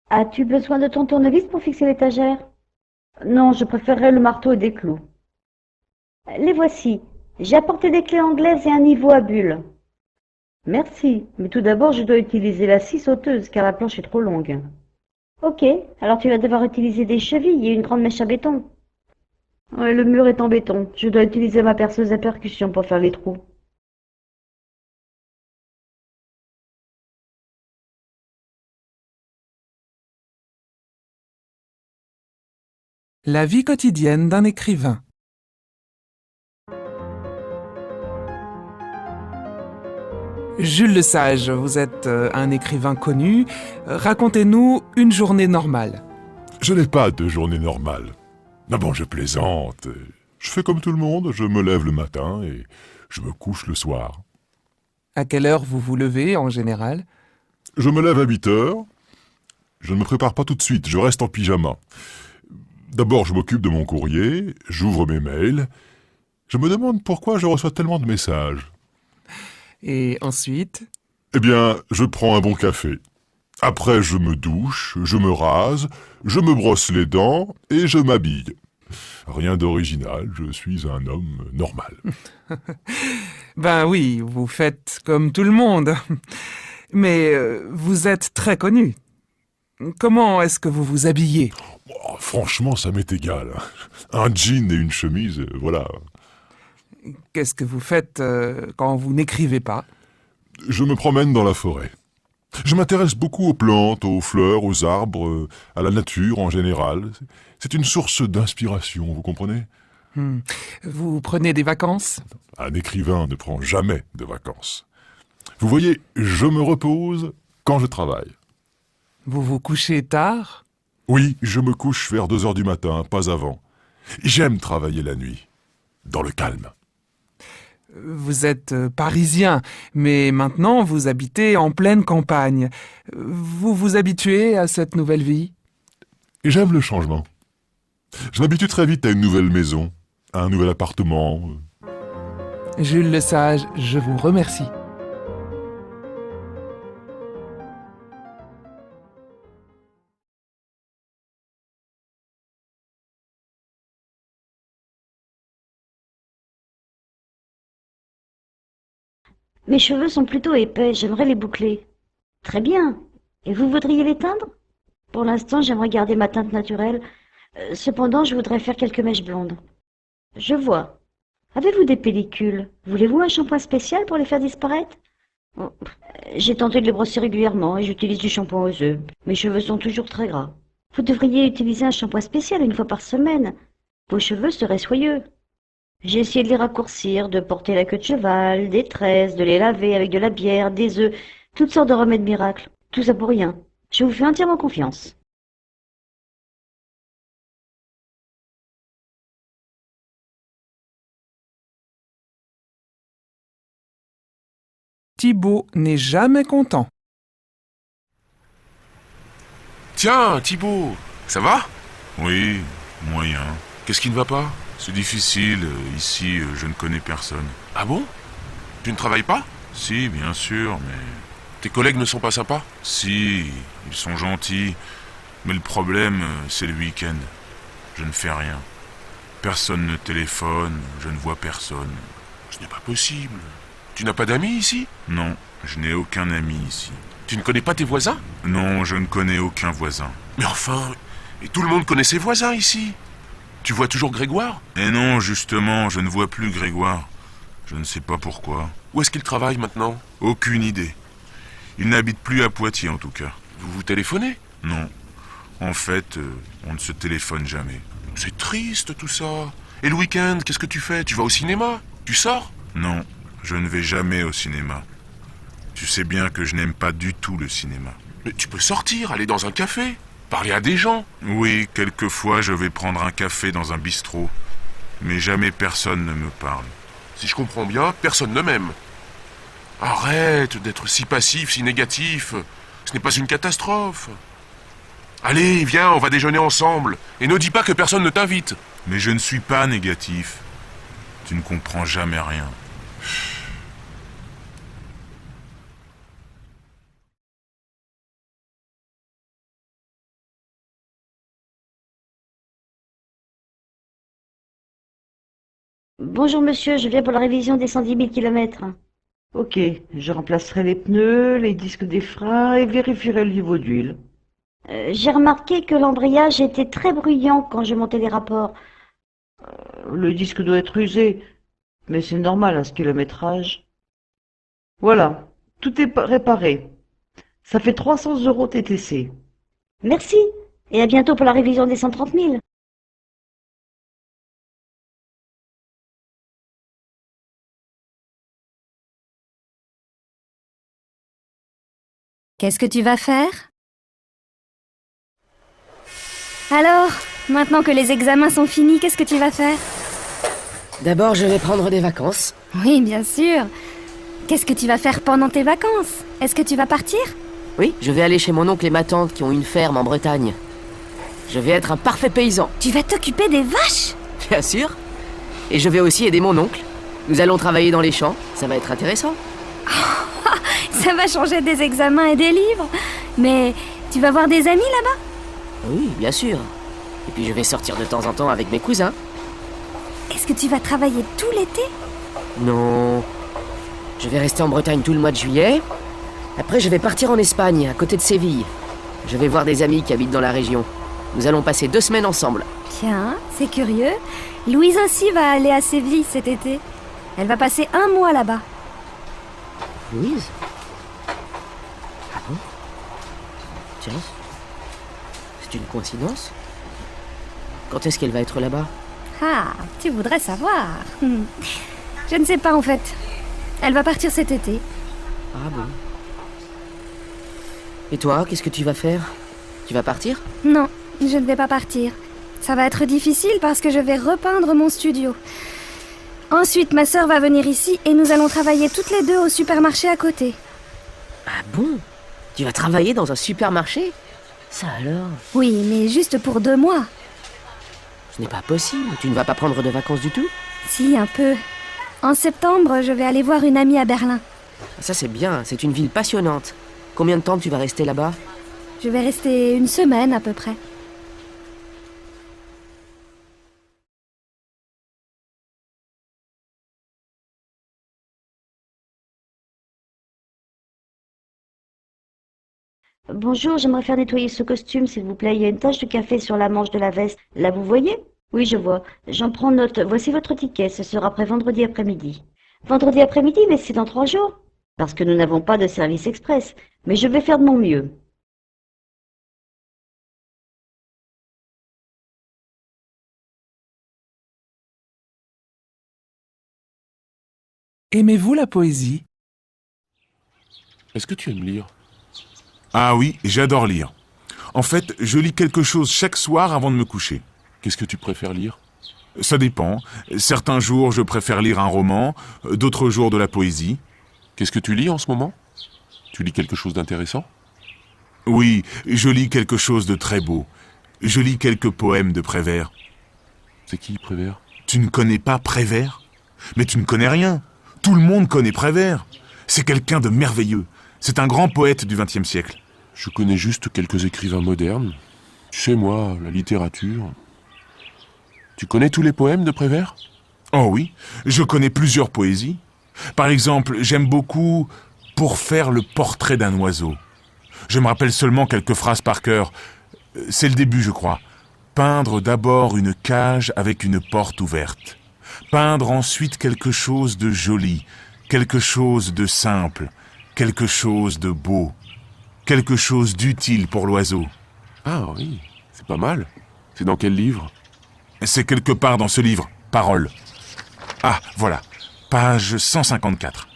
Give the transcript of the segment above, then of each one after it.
As-tu besoin de ton tournevis pour fixer l'étagère? Non, je préférerais le marteau et des clous. Les voici. J'ai apporté des clés anglaises et un niveau à bulles. Merci, mais tout d'abord je dois utiliser la scie sauteuse car la planche est trop longue. Ok, alors tu vas devoir utiliser des chevilles et une grande mèche à béton. Ouais, le mur est en béton. Je dois utiliser ma perceuse à percussion pour faire les trous. La vie quotidienne d'un écrivain. Jules Lesage, vous êtes un écrivain connu. Racontez-nous une journée normale. Je n'ai pas de journée normale. Ah bon, je plaisante. Je fais comme tout le monde, je me lève le matin et je me couche le soir. À quelle heure vous vous levez en général? Je me lève à 8 heures. Je ne me prépare pas tout de suite, je reste en pyjama. D'abord, je m'occupe de mon courrier, j'ouvre mes mails. Je me demande pourquoi je reçois tellement de messages. Et ensuite? Eh bien, je prends un bon café. Après, je me douche, je me rase, je me brosse les dents et je m'habille. Rien d'original, je suis un homme normal. Ben oui, vous faites comme tout le monde. Mais vous êtes très connu. Comment est-ce que vous vous habillez? Oh, franchement, ça m'est égal. Un jean et une chemise, voilà. Qu'est-ce que vous faites quand vous n'écrivez pas? Je me promène dans la forêt. Je m'intéresse beaucoup aux plantes, aux fleurs, aux arbres, à la nature en général. C'est une source d'inspiration, vous comprenez? Vous prenez des vacances? Un écrivain ne prend jamais de vacances. Vous voyez, je me repose quand je travaille. Vous vous couchez tard? Oui, je me couche vers 2 heures du matin, pas avant. J'aime travailler la nuit, dans le calme. Vous êtes parisien, mais maintenant vous habitez en pleine campagne. Vous vous habituez à cette nouvelle vie? Et j'aime le changement. Je m'habitue très vite à une nouvelle maison, à un nouvel appartement. Jules Lesage, je vous remercie. Mes cheveux sont plutôt épais, j'aimerais les boucler. Très bien. Et vous voudriez les teindre? Pour l'instant, j'aimerais garder ma teinte naturelle. Cependant, je voudrais faire quelques mèches blondes. Je vois. Avez-vous des pellicules? Voulez-vous un shampoing spécial pour les faire disparaître? Oh, j'ai tenté de les brosser régulièrement et j'utilise du shampoing aux œufs. Mes cheveux sont toujours très gras. Vous devriez utiliser un shampoing spécial une fois par semaine. Vos cheveux seraient soyeux. J'ai essayé de les raccourcir, de porter la queue de cheval, des tresses, de les laver avec de la bière, des œufs, toutes sortes de remèdes miracles. Tout ça pour rien. Je vous fais entièrement confiance. Thibaut n'est jamais content. Tiens, Thibaut, ça va? Oui, moyen. Qu'est-ce qui ne va pas? C'est difficile, ici je ne connais personne. Ah bon? Tu ne travailles pas? Si, bien sûr, mais... Tes collègues ne sont pas sympas? Si, ils sont gentils, mais le problème, c'est le week-end. Je ne fais rien. Personne ne téléphone, je ne vois personne. Ce n'est pas possible. Tu n'as pas d'amis ici? Non, je n'ai aucun ami ici. Tu ne connais pas tes voisins? Non, je ne connais aucun voisin. Mais enfin, et tout le monde connaît ses voisins ici. Tu vois toujours Grégoire? Et non, justement, je ne vois plus Grégoire. Je ne sais pas pourquoi. Où est-ce qu'il travaille maintenant? Aucune idée. Il n'habite plus à Poitiers en tout cas. Vous vous téléphonez? Non. En fait, on ne se téléphone jamais. C'est triste tout ça. Et le week-end, qu'est-ce que tu fais? Tu vas au cinéma? Tu sors? Non, je ne vais jamais au cinéma. Tu sais bien que je n'aime pas du tout le cinéma. Mais tu peux sortir, aller dans un café, parler à des gens. Oui, quelquefois je vais prendre un café dans un bistrot. Mais jamais personne ne me parle. Si je comprends bien, personne ne m'aime. Arrête d'être si passif, si négatif. Ce n'est pas une catastrophe. Allez, viens, on va déjeuner ensemble. Et ne dis pas que personne ne t'invite. Mais je ne suis pas négatif. Tu ne comprends jamais rien. Bonjour monsieur, je viens pour la révision des 110 000 kilomètres. Ok, je remplacerai les pneus, les disques des freins et vérifierai le niveau d'huile. J'ai remarqué que l'embrayage était très bruyant quand je montais les rapports. Le disque doit être usé, mais c'est normal à ce kilométrage. Voilà, tout est réparé. Ça fait 300 € TTC. Merci, et à bientôt pour la révision des 130 000. Qu'est-ce que tu vas faire? Alors, maintenant que les examens sont finis, qu'est-ce que tu vas faire? D'abord, je vais prendre des vacances. Oui, bien sûr. Qu'est-ce que tu vas faire pendant tes vacances? Est-ce que tu vas partir? Oui, je vais aller chez mon oncle et ma tante qui ont une ferme en Bretagne. Je vais être un parfait paysan, Tu vas t'occuper des vaches? bien sûr. Et je vais aussi aider mon oncle. Nous allons travailler dans les champs, ça va être intéressant. Ça va changer des examens et des livres. Mais tu vas voir des amis là-bas? Oui, bien sûr. Et puis je vais sortir de temps en temps avec mes cousins. Est-ce que tu vas travailler tout l'été? Non. Je vais rester en Bretagne tout le mois de juillet. Après, je vais partir en Espagne, à côté de Séville. Je vais voir des amis qui habitent dans la région. Nous allons passer 2 semaines ensemble. Tiens, c'est curieux. Louise aussi va aller à Séville cet été. Elle va passer 1 mois là-bas. Louise? Ah bon? Tiens, c'est une coïncidence. Quand est-ce qu'elle va être là-bas? Ah, tu voudrais savoir. Je ne sais pas en fait. Elle va partir cet été. Ah bon? Et toi, qu'est-ce que tu vas faire? Tu vas partir? Non, je ne vais pas partir. Ça va être difficile parce que je vais repeindre mon studio. Ensuite, ma sœur va venir ici et nous allons travailler toutes les deux au supermarché à côté. Ah bon? Tu vas travailler dans un supermarché? Ça alors? Oui, mais juste pour 2 mois. Ce n'est pas possible, tu ne vas pas prendre de vacances du tout? Si, un peu. En septembre, je vais aller voir une amie à Berlin. Ça c'est bien, c'est une ville passionnante. Combien de temps tu vas rester là-bas? Je vais rester 1 semaine à peu près. Bonjour, j'aimerais faire nettoyer ce costume, s'il vous plaît. Il y a une tache de café sur la manche de la veste. Là, vous voyez? Oui, je vois. J'en prends note. Voici votre ticket. Ce sera prêt vendredi après-midi. Vendredi après-midi, mais c'est dans 3 jours. Parce que nous n'avons pas de service express. Mais je vais faire de mon mieux. Aimez-vous la poésie? Est-ce que tu aimes lire? Ah oui, j'adore lire. En fait, je lis quelque chose chaque soir avant de me coucher. Qu'est-ce que tu préfères lire? Ça dépend. Certains jours, je préfère lire un roman, d'autres jours de la poésie. Qu'est-ce que tu lis en ce moment? Tu lis quelque chose d'intéressant? Oui, je lis quelque chose de très beau. Je lis quelques poèmes de Prévert. C'est qui, Prévert? Tu ne connais pas Prévert? Mais tu ne connais rien. Tout le monde connaît Prévert. C'est quelqu'un de merveilleux. C'est un grand poète du XXe siècle. Je connais juste quelques écrivains modernes. Tu sais, moi, la littérature... Tu connais tous les poèmes de Prévert? Oh oui, je connais plusieurs poésies. Par exemple, j'aime beaucoup « Pour faire le portrait d'un oiseau ». Je me rappelle seulement quelques phrases par cœur. C'est le début, je crois. Peindre d'abord une cage avec une porte ouverte. Peindre ensuite quelque chose de joli, quelque chose de simple, quelque chose de beau, quelque chose d'utile pour l'oiseau. Ah oui, c'est pas mal. C'est dans quel livre? C'est quelque part dans ce livre, Paroles. Ah, voilà, page 154.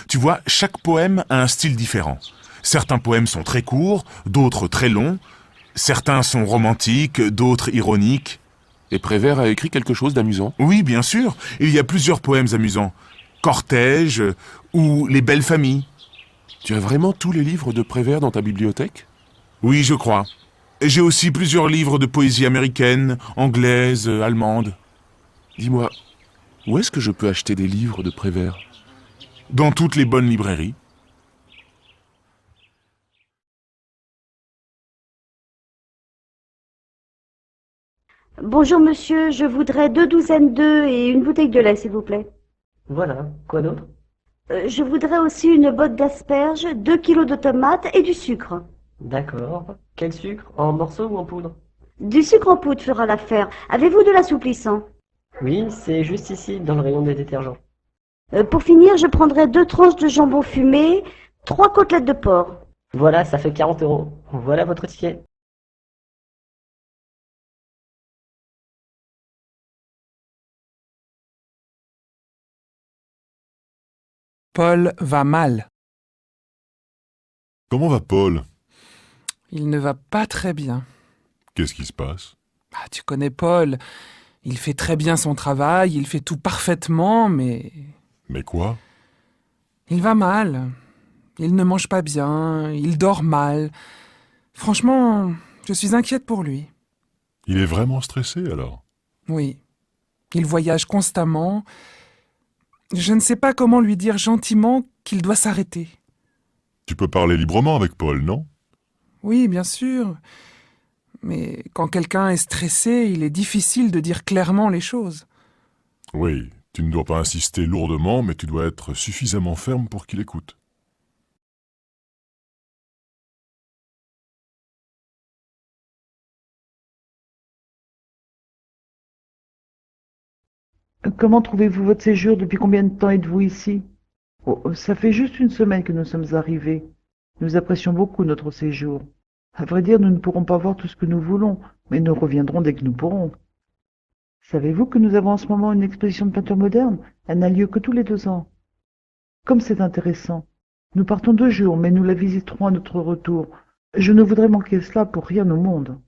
Tu vois, chaque poème a un style différent. Certains poèmes sont très courts, d'autres très longs. Certains sont romantiques, d'autres ironiques. Et Prévert a écrit quelque chose d'amusant? Oui, bien sûr, il y a plusieurs poèmes amusants. Cortège ou Les belles familles. Tu as vraiment tous les livres de Prévert dans ta bibliothèque? Oui, je crois. J'ai aussi plusieurs livres de poésie américaine, anglaise, allemande. Dis-moi, où est-ce que je peux acheter des livres de Prévert? Dans toutes les bonnes librairies. Bonjour monsieur, je voudrais 2 douzaines d'œufs et une bouteille de lait, s'il vous plaît. Voilà. Quoi d'autre? Je voudrais aussi une botte d'asperges, 2 kilos de tomates et du sucre. D'accord. Quel sucre? En morceaux ou en poudre? Du sucre en poudre fera l'affaire. Avez-vous de l'assouplissant? Oui, c'est juste ici, dans le rayon des détergents. Pour finir, je prendrai 2 tranches de jambon fumé, 3 côtelettes de porc. Voilà, ça fait 40 euros. Voilà votre ticket. Paul va mal. Comment va Paul? Il ne va pas très bien. Qu'est-ce qui se passe? Ah, tu connais Paul. Il fait très bien son travail, il fait tout parfaitement, mais Mais quoi? il va mal. Il ne mange pas bien, il dort mal. Franchement, je suis inquiète pour lui. Il est vraiment stressé alors? Oui. Il voyage constamment. Je ne sais pas comment lui dire gentiment qu'il doit s'arrêter. Tu peux parler librement avec Paul, non? Oui, bien sûr. Mais quand quelqu'un est stressé, il est difficile de dire clairement les choses. Oui, tu ne dois pas insister lourdement, mais tu dois être suffisamment ferme pour qu'il écoute. Comment trouvez-vous votre séjour? Depuis combien de temps êtes-vous ici? Oh, ça fait juste une semaine que nous sommes arrivés. Nous apprécions beaucoup notre séjour. À vrai dire, nous ne pourrons pas voir tout ce que nous voulons, mais nous reviendrons dès que nous pourrons. Savez-vous que nous avons en ce moment une exposition de peinture moderne? Elle n'a lieu que tous les 2 ans. Comme c'est intéressant. Nous partons 2 jours, mais nous la visiterons à notre retour. Je ne voudrais manquer cela pour rien au monde.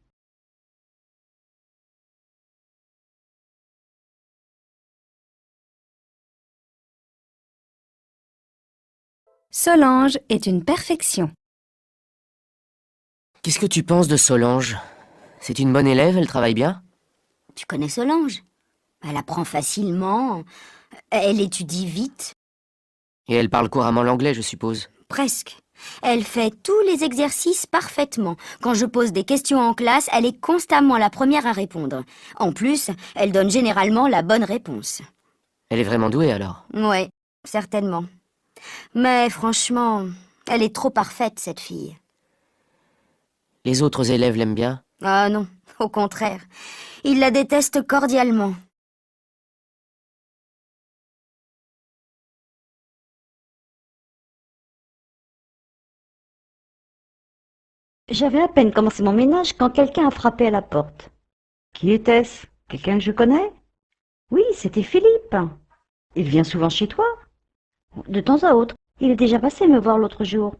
Solange est une perfection. Qu'est-ce que tu penses de Solange? C'est une bonne élève, elle travaille bien? Tu connais Solange? Elle apprend facilement, elle étudie vite, Et elle parle couramment l'anglais, je suppose. presque. Elle fait tous les exercices parfaitement. Quand je pose des questions en classe, elle est constamment la première à répondre. En plus, elle donne généralement la bonne réponse. Elle est vraiment douée alors. Ouais, certainement. Mais franchement, elle est trop parfaite, cette fille. Les autres élèves l'aiment bien? Ah non, au contraire. Ils la détestent cordialement. J'avais à peine commencé mon ménage quand quelqu'un a frappé à la porte. Qui était-ce? Quelqu'un que je connais? Oui, c'était Philippe. Il vient souvent chez toi? De temps à autre. Il est déjà passé me voir l'autre jour.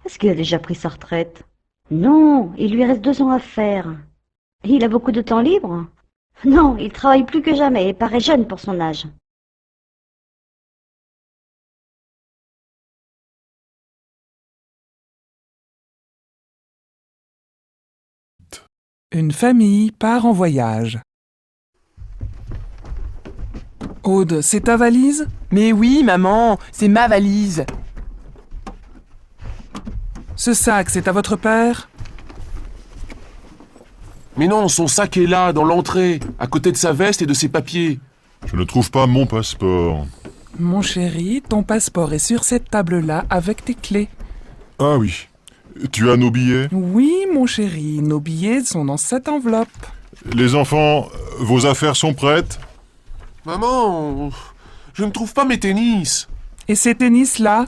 Est-ce qu'il a déjà pris sa retraite? Non, il lui reste 2 ans à faire. Il a beaucoup de temps libre? Non, il travaille plus que jamais et paraît jeune pour son âge. Une famille part en voyage. Aude, c'est ta valise? Mais oui, maman, c'est ma valise. Ce sac, c'est à votre père? Mais non, son sac est là, dans l'entrée, à côté de sa veste et de ses papiers. Je ne trouve pas mon passeport. Mon chéri, ton passeport est sur cette table-là avec tes clés. Ah oui. Tu as nos billets? Oui, mon chéri, nos billets sont dans cette enveloppe. Les enfants, vos affaires sont prêtes? Maman, je ne trouve pas mes tennis. Et ces tennis-là?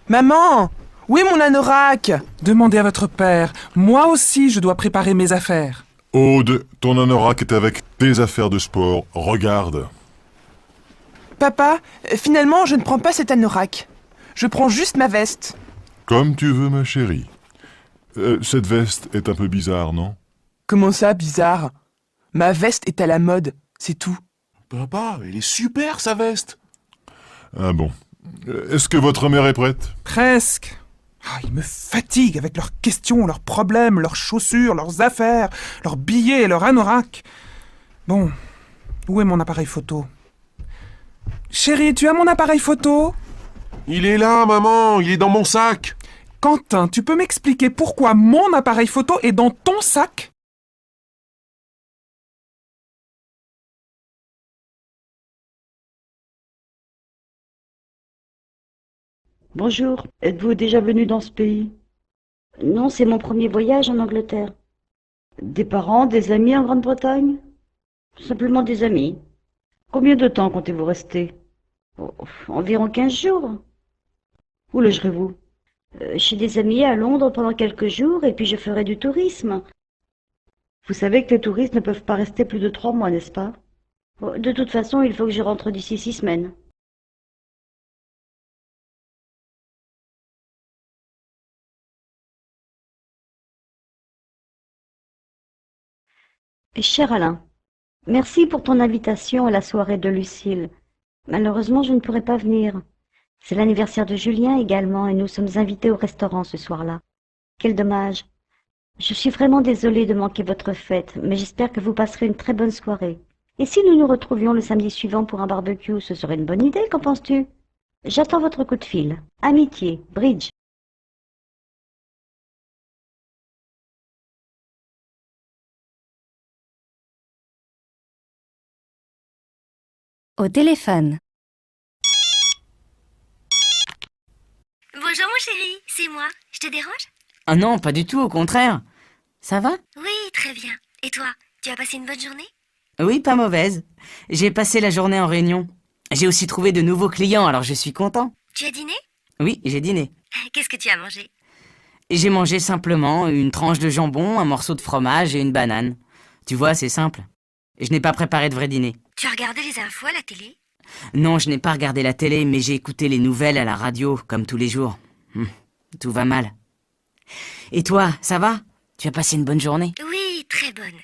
Maman, où est mon anorak? Demandez à votre père. Moi aussi, je dois préparer mes affaires. Aude, ton anorak est avec tes affaires de sport. Regarde. Papa, finalement, je ne prends pas cet anorak. Je prends juste ma veste. Comme tu veux, ma chérie. Cette veste est un peu bizarre, non? Comment ça, bizarre? Ma veste est à la mode, c'est tout. Papa, elle est super, sa veste. Ah bon. Est-ce que votre mère est prête? Presque. Ah, ils me fatiguent avec leurs questions, leurs problèmes, leurs chaussures, leurs affaires, leurs billets, leurs anoraks. Bon, où est mon appareil photo? Chérie, tu as mon appareil photo? Il est là, maman, il est dans mon sac. Quentin, tu peux m'expliquer pourquoi mon appareil photo est dans ton sac? Bonjour, êtes-vous déjà venu dans ce pays? Non, c'est mon premier voyage en Angleterre. Des parents, des amis en Grande-Bretagne? Simplement des amis. Combien de temps comptez-vous rester? Oh, environ 15 jours. Où logerez-vous? Chez des amis à Londres pendant quelques jours, et puis je ferai du tourisme. Vous savez que les touristes ne peuvent pas rester plus de 3 mois, n'est-ce pas? Oh, de toute façon, il faut que je rentre d'ici 6 semaines. Cher Alain, merci pour ton invitation à la soirée de Lucille. Malheureusement, je ne pourrai pas venir. C'est l'anniversaire de Julien également et nous sommes invités au restaurant ce soir-là. Quel dommage. Je suis vraiment désolée de manquer votre fête, mais j'espère que vous passerez une très bonne soirée. Et si nous nous retrouvions le samedi suivant pour un barbecue, ce serait une bonne idée, qu'en penses-tu? J'attends votre coup de fil. Amitié, Bridge. Au téléphone. Bonjour mon chéri, c'est moi. Je te dérange? Ah non, pas du tout, au contraire. Ça va? Oui, très bien. Et toi, tu as passé une bonne journée? Oui, pas mauvaise. J'ai passé la journée en réunion. J'ai aussi trouvé de nouveaux clients, alors je suis content. Tu as dîné? Oui, j'ai dîné. Qu'est-ce que tu as mangé? J'ai mangé simplement une tranche de jambon, un morceau de fromage et une banane. Tu vois, c'est simple. Je n'ai pas préparé de vrai dîner. Tu as regardé les infos à la télé? Non, je n'ai pas regardé la télé, mais j'ai écouté les nouvelles à la radio, comme tous les jours. Tout va mal. Et toi, ça va? Tu as passé une bonne journée? Oui, très bonne.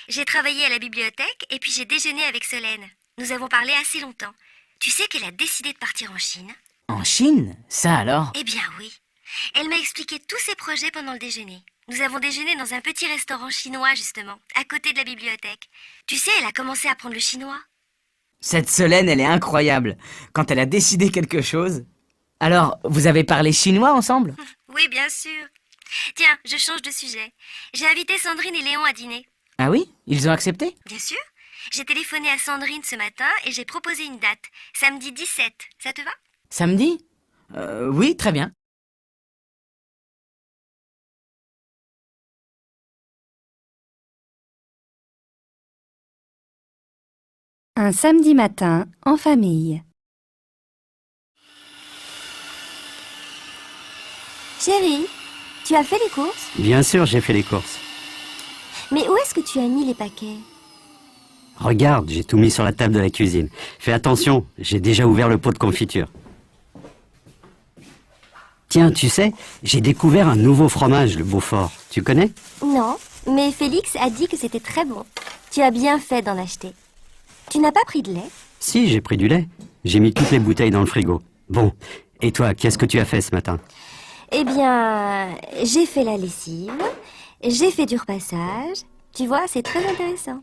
J'ai travaillé à la bibliothèque et puis j'ai déjeuné avec Solène. Nous avons parlé assez longtemps. Tu sais qu'elle a décidé de partir en Chine? En Chine? Ça alors? Eh bien oui. Elle m'a expliqué tous ses projets pendant le déjeuner. Nous avons déjeuné dans un petit restaurant chinois, justement, à côté de la bibliothèque. Tu sais, elle a commencé à apprendre le chinois. Cette Solène, elle est incroyable. Quand elle a décidé quelque chose... Alors, vous avez parlé chinois ensemble? Oui, bien sûr. Tiens, je change de sujet. J'ai invité Sandrine et Léon à dîner. Ah oui? Ils ont accepté? Bien sûr. J'ai téléphoné à Sandrine ce matin et j'ai proposé une date. Samedi 17. Ça te va? Samedi? Oui, très bien. Un samedi matin, en famille. Chérie, tu as fait les courses? Bien sûr, j'ai fait les courses. Mais où est-ce que tu as mis les paquets? Regarde, j'ai tout mis sur la table de la cuisine. Fais attention, j'ai déjà ouvert le pot de confiture. Tiens, tu sais, j'ai découvert un nouveau fromage, le Beaufort. Tu connais? Non, mais Félix a dit que c'était très bon. Tu as bien fait d'en acheter. Tu n'as pas pris de lait? Si, j'ai pris du lait. J'ai mis toutes les bouteilles dans le frigo. Bon, et toi, qu'est-ce que tu as fait ce matin? Eh bien, j'ai fait la lessive, j'ai fait du repassage. Tu vois, c'est très intéressant.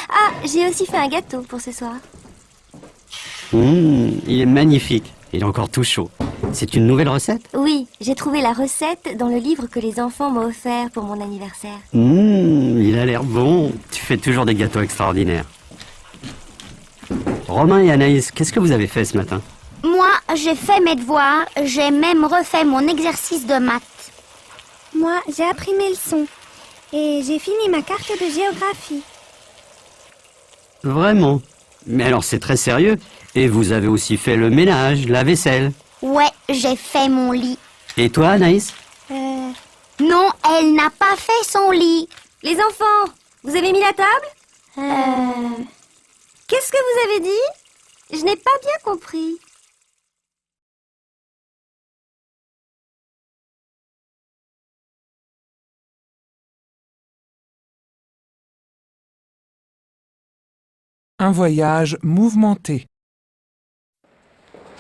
Ah, j'ai aussi fait un gâteau pour ce soir. Il est magnifique. Il est encore tout chaud. C'est une nouvelle recette? Oui, j'ai trouvé la recette dans le livre que les enfants m'ont offert pour mon anniversaire. Il a l'air bon. Tu fais toujours des gâteaux extraordinaires. Romain et Anaïs, qu'est-ce que vous avez fait ce matin? Moi, j'ai fait mes devoirs, j'ai même refait mon exercice de maths. Moi, j'ai appris mes leçons. Et j'ai fini ma carte de géographie. Vraiment? Mais alors c'est très sérieux. Et vous avez aussi fait le ménage, la vaisselle. Ouais, j'ai fait mon lit. Et toi, Anaïs? Non, elle n'a pas fait son lit. Les enfants, vous avez mis la table? Qu'est-ce que vous avez dit? Je n'ai pas bien compris. Un voyage mouvementé.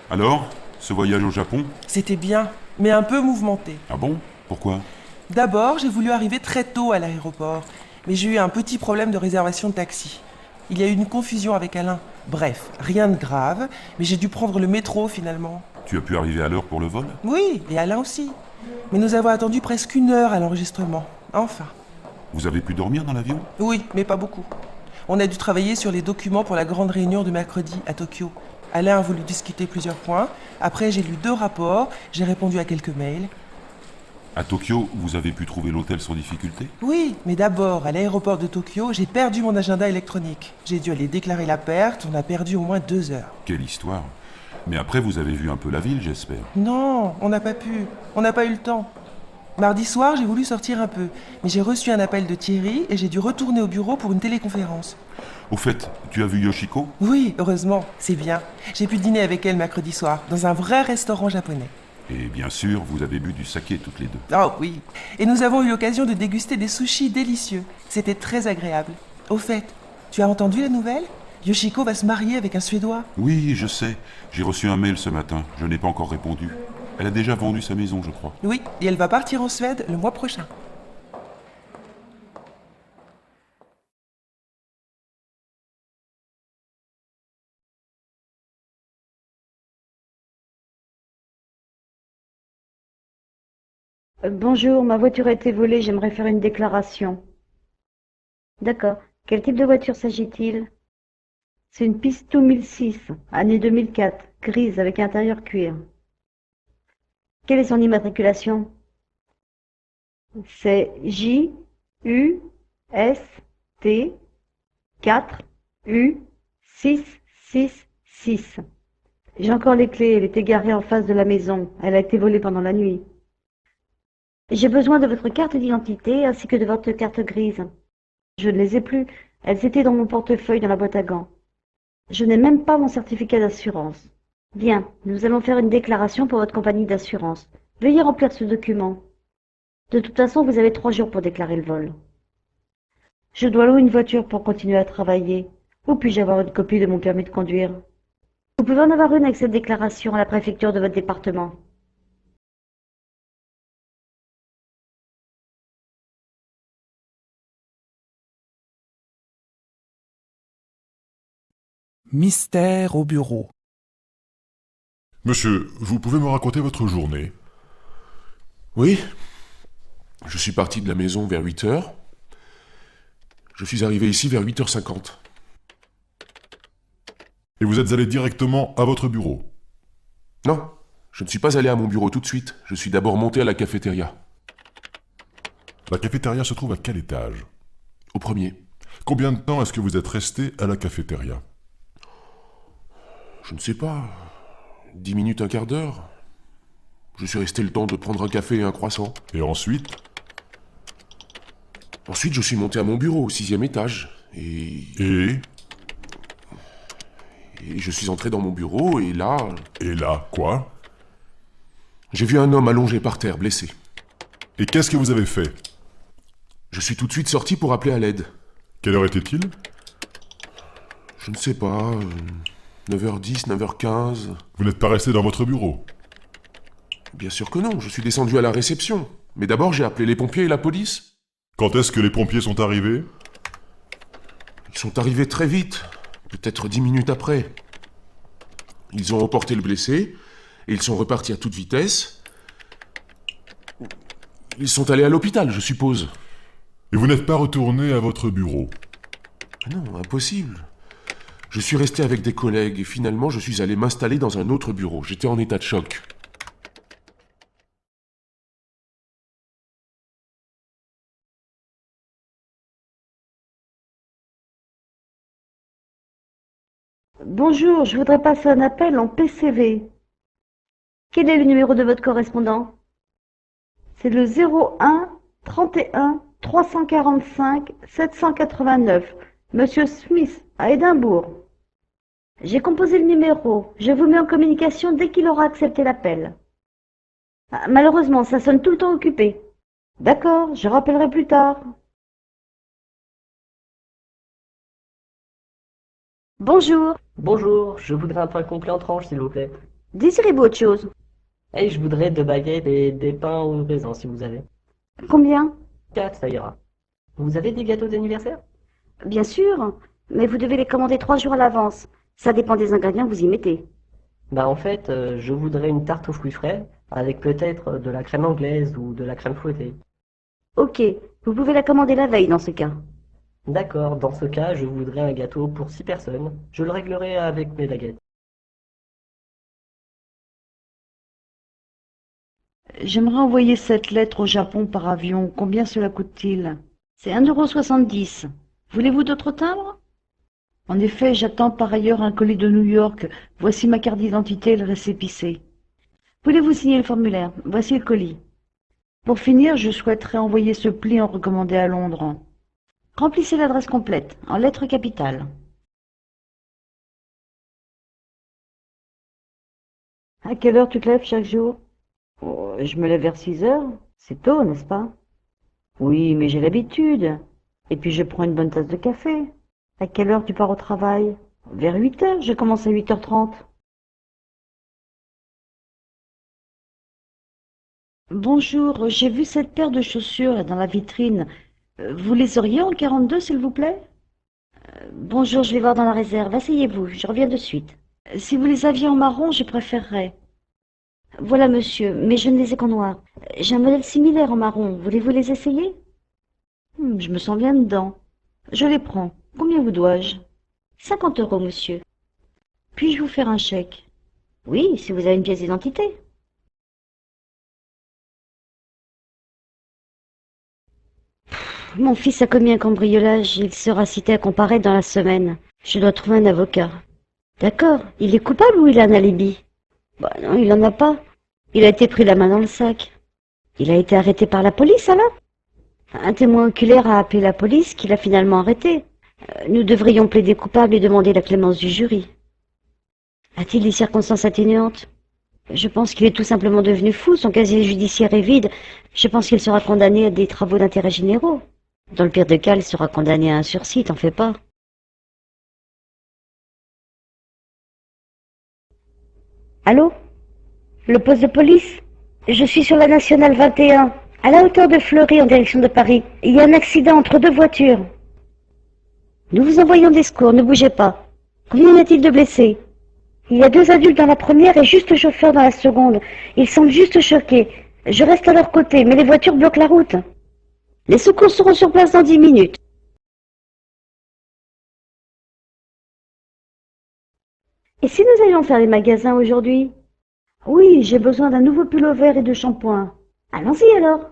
Alors, ce voyage au Japon? C'était bien, mais un peu mouvementé. Ah bon? Pourquoi? D'abord, j'ai voulu arriver très tôt à l'aéroport, mais j'ai eu un petit problème de réservation de taxi. Il y a eu une confusion avec Alain. Bref, rien de grave, mais j'ai dû prendre le métro finalement. Tu as pu arriver à l'heure pour le vol? Oui, et Alain aussi. Mais nous avons attendu presque 1 heure à l'enregistrement. Enfin. Vous avez pu dormir dans l'avion? Oui, mais pas beaucoup. On a dû travailler sur les documents pour la grande réunion de mercredi à Tokyo. Alain a voulu discuter plusieurs points. Après, j'ai lu 2 rapports, j'ai répondu à quelques mails. À Tokyo, vous avez pu trouver l'hôtel sans difficulté? Oui, mais d'abord, à l'aéroport de Tokyo, j'ai perdu mon agenda électronique. J'ai dû aller déclarer la perte, on a perdu au moins 2 heures. Quelle histoire. Mais après, vous avez vu un peu la ville, j'espère. Non, on n'a pas pu. On n'a pas eu le temps. Mardi soir, j'ai voulu sortir un peu, mais j'ai reçu un appel de Thierry et j'ai dû retourner au bureau pour une téléconférence. Au fait, tu as vu Yoshiko? Oui, heureusement, c'est bien. J'ai pu dîner avec elle mercredi soir, dans un vrai restaurant japonais. Et bien sûr, vous avez bu du saké toutes les deux. Oh oui. Et nous avons eu l'occasion de déguster des sushis délicieux. C'était très agréable. Au fait, tu as entendu la nouvelle? Yoshiko va se marier avec un Suédois. Oui, je sais. J'ai reçu un mail ce matin. Je n'ai pas encore répondu. Elle a déjà vendu sa maison, je crois. Oui, et elle va partir en Suède le mois prochain. Bonjour, ma voiture a été volée, j'aimerais faire une déclaration. D'accord. Quel type de voiture s'agit-il? C'est une Pisto 1006, année 2004, grise avec intérieur cuir. Quelle est son immatriculation? C'est J-U-S-T 4-U-6-6-6. J'ai encore les clés, elle était garée en face de la maison. Elle a été volée pendant la nuit. J'ai besoin de votre carte d'identité ainsi que de votre carte grise. Je ne les ai plus. Elles étaient dans mon portefeuille dans la boîte à gants. Je n'ai même pas mon certificat d'assurance. Bien, nous allons faire une déclaration pour votre compagnie d'assurance. Veuillez remplir ce document. De toute façon, vous avez 3 jours pour déclarer le vol. Je dois louer une voiture pour continuer à travailler. Où puis-je avoir une copie de mon permis de conduire? Vous pouvez en avoir une avec cette déclaration à la préfecture de votre département. Mystère au bureau. Monsieur, vous pouvez me raconter votre journée? Oui. Je suis parti de la maison vers 8 heures. Je suis arrivé ici vers 8h50. Et vous êtes allé directement à votre bureau? Non, je ne suis pas allé à mon bureau tout de suite. Je suis d'abord monté à la cafétéria. La cafétéria se trouve à quel étage? Au premier. Combien de temps est-ce que vous êtes resté à la cafétéria? Je ne sais pas. 10 minutes, un quart d'heure. Je suis resté le temps de prendre un café et un croissant. Et ensuite? Ensuite, je suis monté à mon bureau au 6e étage. Et je suis entré dans mon bureau et là... Et là, quoi? J'ai vu un homme allongé par terre, blessé. Et qu'est-ce que vous avez fait? Je suis tout de suite sorti pour appeler à l'aide. Quelle heure était-il? Je ne sais pas... 9h10, 9h15... Vous n'êtes pas resté dans votre bureau? Bien sûr que non, je suis descendu à la réception. Mais d'abord, j'ai appelé les pompiers et la police. Quand est-ce que les pompiers sont arrivés? Ils sont arrivés très vite, peut-être 10 minutes après. Ils ont emporté le blessé, et ils sont repartis à toute vitesse. Ils sont allés à l'hôpital, je suppose. Et vous n'êtes pas retourné à votre bureau? Non, impossible. Je suis resté avec des collègues, et finalement, je suis allé m'installer dans un autre bureau. J'étais en état de choc. Bonjour, je voudrais passer un appel en PCV. Quel est le numéro de votre correspondant? C'est le 01 31 345 789. Monsieur Smith, à Édimbourg. J'ai composé le numéro. Je vous mets en communication dès qu'il aura accepté l'appel. Ah, malheureusement, ça sonne tout le temps occupé. D'accord, je rappellerai plus tard. Bonjour. Bonjour, je voudrais un pain complet en tranches, s'il vous plaît. Désirez-vous autre chose? Et je voudrais 2 baguettes et des pains au raisin, si vous avez. Combien? 4, ça ira. Vous avez des gâteaux d'anniversaire? Bien sûr, mais vous devez les commander 3 jours à l'avance. Ça dépend des ingrédients que vous y mettez. Bah en fait, je voudrais une tarte aux fruits frais, avec peut-être de la crème anglaise ou de la crème fouettée. Ok, vous pouvez la commander la veille dans ce cas. D'accord, dans ce cas, je voudrais un gâteau pour 6 personnes. Je le réglerai avec mes baguettes. J'aimerais envoyer cette lettre au Japon par avion. Combien cela coûte-t-il? C'est 1,70 €. Voulez-vous d'autres timbres? En effet, j'attends par ailleurs un colis de New York. Voici ma carte d'identité et le récépissé. Voulez-vous signer le formulaire? Voici le colis. Pour finir, je souhaiterais envoyer ce pli en recommandé à Londres. Remplissez l'adresse complète, en lettres capitales. À quelle heure tu te lèves chaque jour? Oh, je me lève vers 6 heures. C'est tôt, n'est-ce pas? Oui, mais j'ai l'habitude. Et puis je prends une bonne tasse de café. À quelle heure tu pars au travail? Vers 8 heures, je commence à 8h30. Bonjour, j'ai vu cette paire de chaussures là, dans la vitrine. Vous les auriez en 42, s'il vous plaît? Bonjour, je vais voir dans la réserve. Asseyez-vous, je reviens de suite. Si vous les aviez en marron, je préférerais. Voilà, monsieur, mais je ne les ai qu'en noir. J'ai un modèle similaire en marron. Voulez-vous les essayer? Je me sens bien dedans. Je les prends. Combien vous dois-je? 50 €, monsieur. Puis-je vous faire un chèque? Oui, si vous avez une pièce d'identité. Mon fils a commis un cambriolage. Il sera cité à comparaître dans la semaine. Je dois trouver un avocat. D'accord. Il est coupable ou il a un alibi? Bah non, il en a pas. Il a été pris la main dans le sac. Il a été arrêté par la police, alors? Un témoin oculaire a appelé la police, qui l'a finalement arrêté. Nous devrions plaider coupable et demander la clémence du jury. A-t-il des circonstances atténuantes? Je pense qu'il est tout simplement devenu fou. Son casier judiciaire est vide. Je pense qu'il sera condamné à des travaux d'intérêt généraux. Dans le pire des cas, il sera condamné à un sursis, t'en fais pas. Allô? Le poste de police? Je suis sur la nationale 21, à la hauteur de Fleury en direction de Paris. Il y a un accident entre deux voitures. Nous vous envoyons des secours, ne bougez pas. Combien y a-t-il de blessés? Il y a 2 adultes dans la première et juste le chauffeur dans la seconde. Ils semblent juste choqués. Je reste à leur côté, mais les voitures bloquent la route. Les secours seront sur place dans 10 minutes. Et si nous allions faire les magasins aujourd'hui? Oui, j'ai besoin d'un nouveau pull vert et de shampoing. Allons-y alors.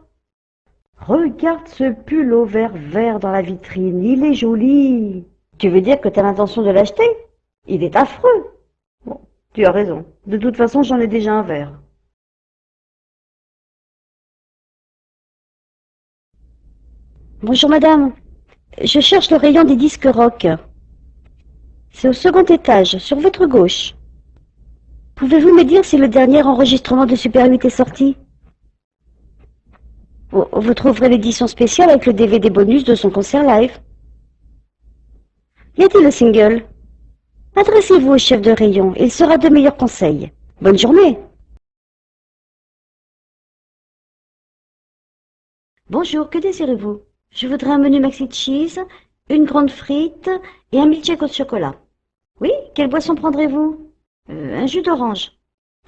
Regarde ce pull vert dans la vitrine, il est joli. Tu veux dire que tu as l'intention de l'acheter? Il est affreux. Bon, tu as raison. De toute façon, j'en ai déjà un vert. Bonjour madame. Je cherche le rayon des disques rock. C'est au second étage, sur votre gauche. Pouvez-vous me dire si le dernier enregistrement de Super 8 est sorti? Vous trouverez l'édition spéciale avec le DVD bonus de son concert live. Y a-t-il le single? Adressez-vous au chef de rayon, il sera de meilleurs conseils. Bonne journée. Bonjour, que désirez-vous? Je voudrais un menu maxi cheese, une grande frite et un milkshake au chocolat. Oui, quelle boisson prendrez-vous? Un jus d'orange.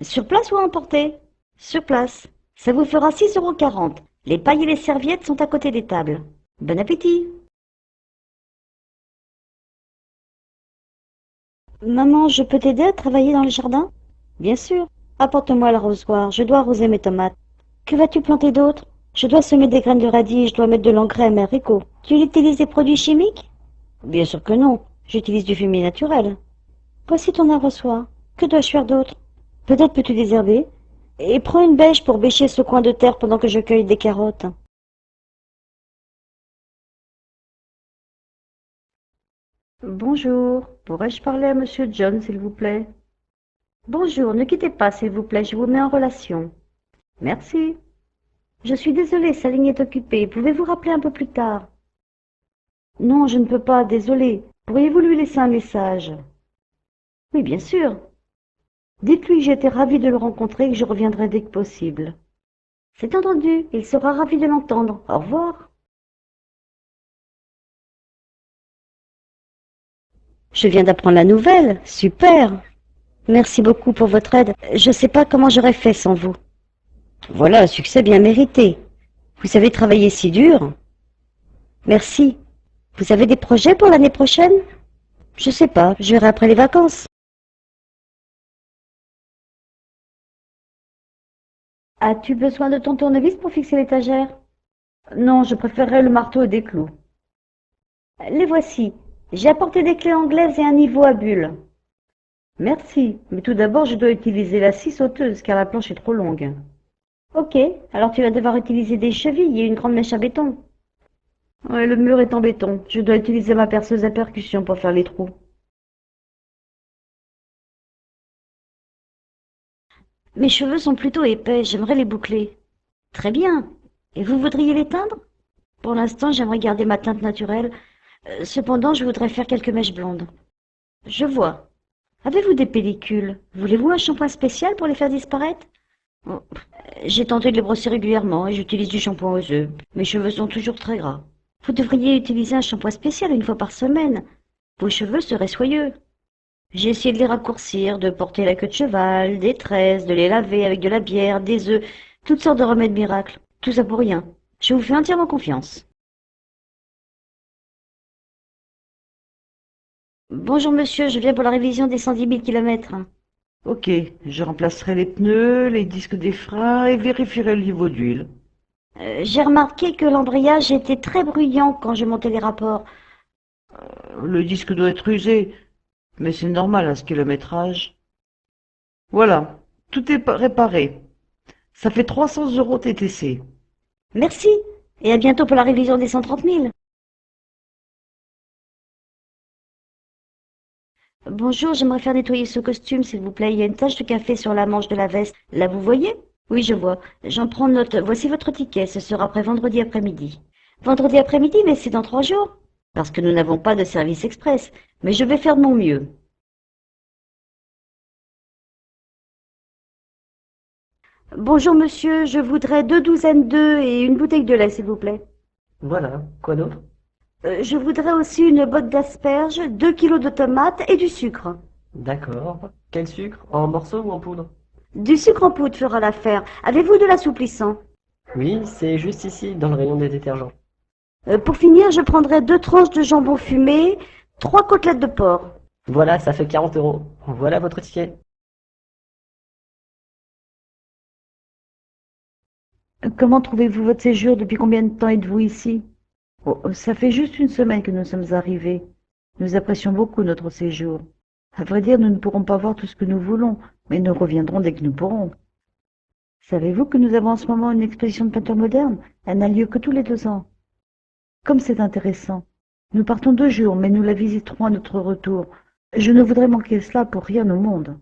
Sur place ou à emporter? Sur place. Ça vous fera 6,40 €. Les pailles et les serviettes sont à côté des tables. Bon appétit. Maman, je peux t'aider à travailler dans le jardin? Bien sûr. Apporte-moi l'arrosoir, je dois arroser mes tomates. Que vas-tu planter d'autre? Je dois semer des graines de radis et je dois mettre de l'engrais à mes haricots. Tu utilises des produits chimiques? Bien sûr que non. J'utilise du fumier naturel. Voici ton arrosoir. Que dois-je faire d'autre? Peut-être peux-tu désherber? Et prends une bêche pour bêcher ce coin de terre pendant que je cueille des carottes. Bonjour. Pourrais-je parler à Monsieur John, s'il vous plaît? Bonjour, ne quittez pas, s'il vous plaît, je vous mets en relation. Merci. Je suis désolée, sa ligne est occupée. Pouvez-vous rappeler un peu plus tard? Non, je ne peux pas, désolée. Pourriez-vous lui laisser un message? Oui, bien sûr. Dites-lui que j'étais ravie de le rencontrer et que je reviendrai dès que possible. C'est entendu, il sera ravi de l'entendre. Au revoir. Je viens d'apprendre la nouvelle. Super. Merci beaucoup pour votre aide. Je ne sais pas comment j'aurais fait sans vous. Voilà un succès bien mérité. Vous avez travaillé si dur. Merci. Vous avez des projets pour l'année prochaine? Je sais pas, je verrai après les vacances. As-tu besoin de ton tournevis pour fixer l'étagère? Non, je préférerais le marteau et des clous. Les voici. J'ai apporté des clés anglaises et un niveau à bulles. Merci, mais tout d'abord je dois utiliser la scie sauteuse car la planche est trop longue. Ok, alors tu vas devoir utiliser des chevilles et une grande mèche à béton. Ouais, le mur est en béton. Je dois utiliser ma perceuse à percussion pour faire les trous. Mes cheveux sont plutôt épais, j'aimerais les boucler. Très bien. Et vous voudriez les teindre? Pour l'instant, j'aimerais garder ma teinte naturelle. Cependant, je voudrais faire quelques mèches blondes. Je vois. Avez-vous des pellicules? Voulez-vous un shampoing spécial pour les faire disparaître? Oh, j'ai tenté de les brosser régulièrement et j'utilise du shampoing aux œufs. Mes cheveux sont toujours très gras. Vous devriez utiliser un shampoing spécial une fois par semaine. Vos cheveux seraient soyeux. J'ai essayé de les raccourcir, de porter la queue de cheval, des tresses, de les laver avec de la bière, des œufs, toutes sortes de remèdes miracles. Tout ça pour rien. Je vous fais entièrement confiance. Bonjour monsieur, je viens pour la révision des 110 000 kilomètres. Ok, je remplacerai les pneus, les disques des freins et vérifierai le niveau d'huile. J'ai remarqué que l'embrayage était très bruyant quand je montais les rapports. Le disque doit être usé, mais c'est normal à ce kilométrage. Voilà, tout est réparé. Ça fait 300 € TTC. Merci, et à bientôt pour la révision des 130 000. Bonjour, j'aimerais faire nettoyer ce costume, s'il vous plaît. Il y a une tache de café sur la manche de la veste. Là, vous voyez? Oui, je vois. J'en prends note. Voici votre ticket. Ce sera après vendredi après-midi. Vendredi après-midi, mais c'est dans 3 jours. Parce que nous n'avons pas de service express. Mais je vais faire de mon mieux. Bonjour, monsieur. Je voudrais 2 douzaines d'œufs et une bouteille de lait, s'il vous plaît. Voilà, quoi d'autre? Je voudrais aussi une botte d'asperges, 2 kilos de tomates et du sucre. D'accord. Quel sucre? En morceaux ou en poudre? Du sucre en poudre fera l'affaire. Avez-vous de l'assouplissant? Oui, c'est juste ici, dans le rayon des détergents. Pour finir, je prendrai 2 tranches de jambon fumé, 3 côtelettes de porc. Voilà, ça fait 40 €. Voilà votre ticket. Comment trouvez-vous votre séjour? Depuis combien de temps êtes-vous ici? Oh, ça fait juste une semaine que nous sommes arrivés. Nous apprécions beaucoup notre séjour. À vrai dire, nous ne pourrons pas voir tout ce que nous voulons, mais nous reviendrons dès que nous pourrons. Savez-vous que nous avons en ce moment une exposition de peinture moderne? Elle n'a lieu que tous les 2 ans. Comme c'est intéressant. Nous partons 2 jours, mais nous la visiterons à notre retour. Je ne voudrais manquer cela pour rien au monde.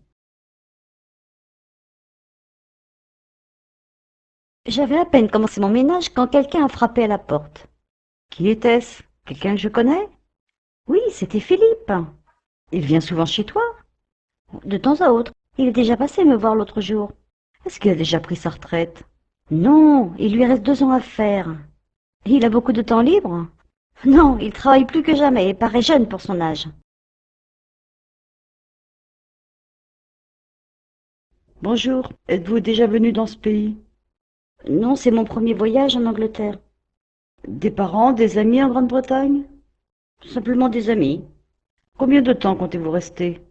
J'avais à peine commencé mon ménage quand quelqu'un a frappé à la porte. Qui était-ce? Quelqu'un que je connais? Oui, c'était Philippe. Il vient souvent chez toi? De temps à autre. Il est déjà passé me voir l'autre jour. Est-ce qu'il a déjà pris sa retraite? Non, il lui reste 2 ans à faire. Il a beaucoup de temps libre? Non, il travaille plus que jamais et paraît jeune pour son âge. Bonjour, êtes-vous déjà venu dans ce pays? Non, c'est mon premier voyage en Angleterre. Des parents, des amis en Grande-Bretagne? Simplement des amis. Combien de temps comptez-vous rester?